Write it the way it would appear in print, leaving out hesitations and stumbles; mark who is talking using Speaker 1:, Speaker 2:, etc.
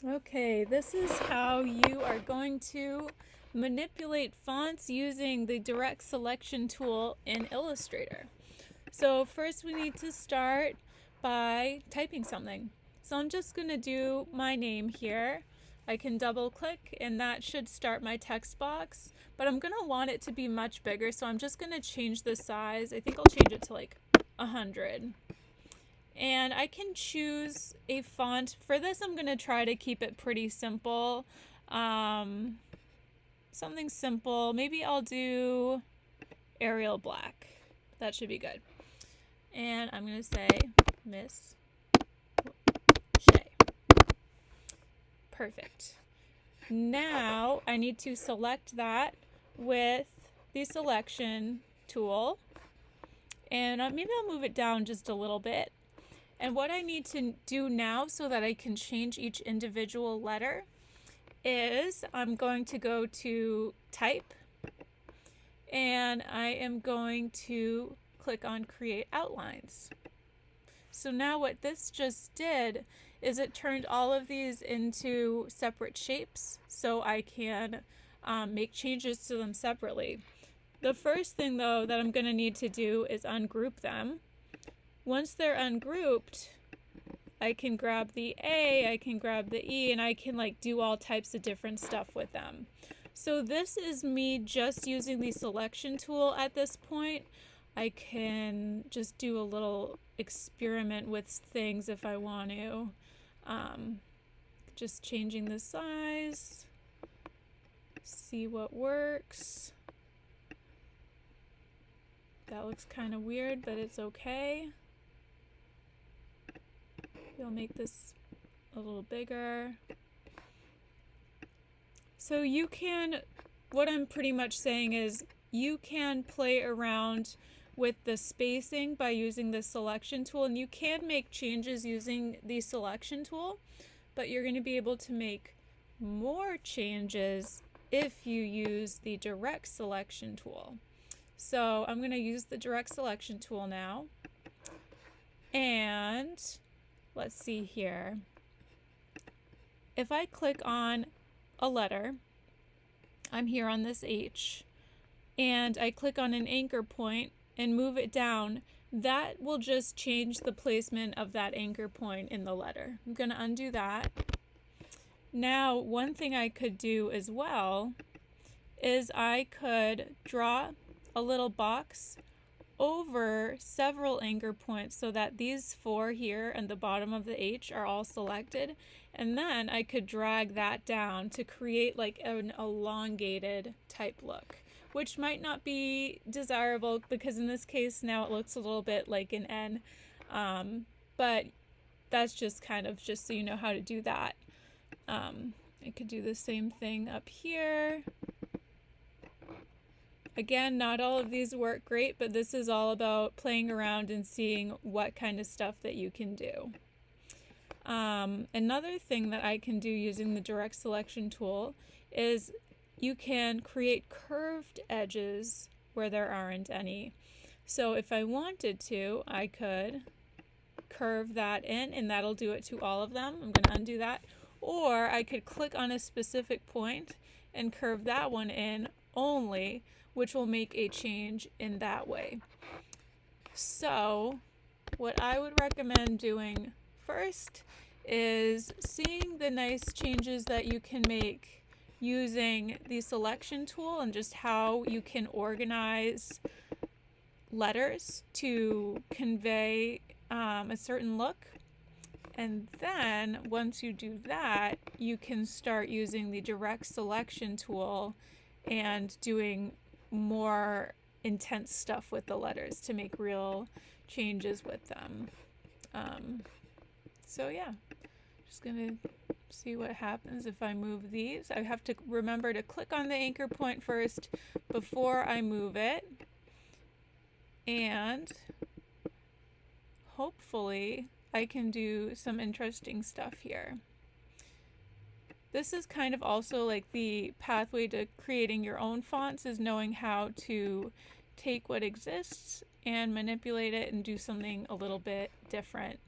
Speaker 1: Okay, this is how you are going to manipulate fonts using the direct selection tool in Illustrator. So first we need to start by typing something. So I'm just going to do my name here. I can double click and that should start my text box, but I'm going to want it to be much bigger, so I'm just going to change the size. I think I'll change it to like 100. And I can choose a font. For this, I'm going to try to keep it pretty simple. Um, Something simple. Maybe I'll do Arial Black. That should be good. And I'm going to say Miss Shay. Perfect. Now I need to select that with the selection tool. And maybe I'll move it down just a little bit. And what I need to do now so that I can change each individual letter is I'm going to go to Type, and I am going to click on Create Outlines. So now what this just did is it turned all of these into separate shapes so I can make changes to them separately. The first thing though that I'm going to need to do is ungroup them. Once they're ungrouped, I can grab the A, I can grab the E, and I can like do all types of different stuff with them. So this is me just using the selection tool at this point. I can just do a little experiment with things if I want to. Just changing the size, see what works. That looks kind of weird, but it's okay. We'll make this a little bigger. So you can, what I'm pretty much saying is you can play around with the spacing by using the selection tool, and you can make changes using the selection tool, but you're going to be able to make more changes if you use the direct selection tool. So I'm going to use the direct selection tool now, and let's see here. If I click on a letter, I'm here on this H, and I click on an anchor point and move it down, that will just change the placement of that anchor point in the letter. I'm going to undo that. Now, one thing I could do as well is I could draw a little box over several anchor points so that these four here and the bottom of the H are all selected, and then I could drag that down to create like an elongated type look, which might not be desirable because in this case now it looks a little bit like an N, but that's just kind of just so you know how to do that. I could do the same thing up here. Again, not all of these work great, but this is all about playing around and seeing what kind of stuff that you can do. Another thing that I can do using the direct selection tool is you can create curved edges where there aren't any. So if I wanted to, I could curve that in and that'll do it to all of them. I'm going to undo that. Or I could click on a specific point and curve that one in only, which will make a change in that way. So what I would recommend doing first is seeing the nice changes that you can make using the selection tool and just how you can organize letters to convey a certain look. And then once you do that, you can start using the direct selection tool and doing more intense stuff with the letters to make real changes with them. So yeah, just gonna see what happens if I move these. I have to remember to click on the anchor point first before I move it, and hopefully I can do some interesting stuff here. This is kind of also like the pathway to creating your own fonts, is knowing how to take what exists and manipulate it and do something a little bit different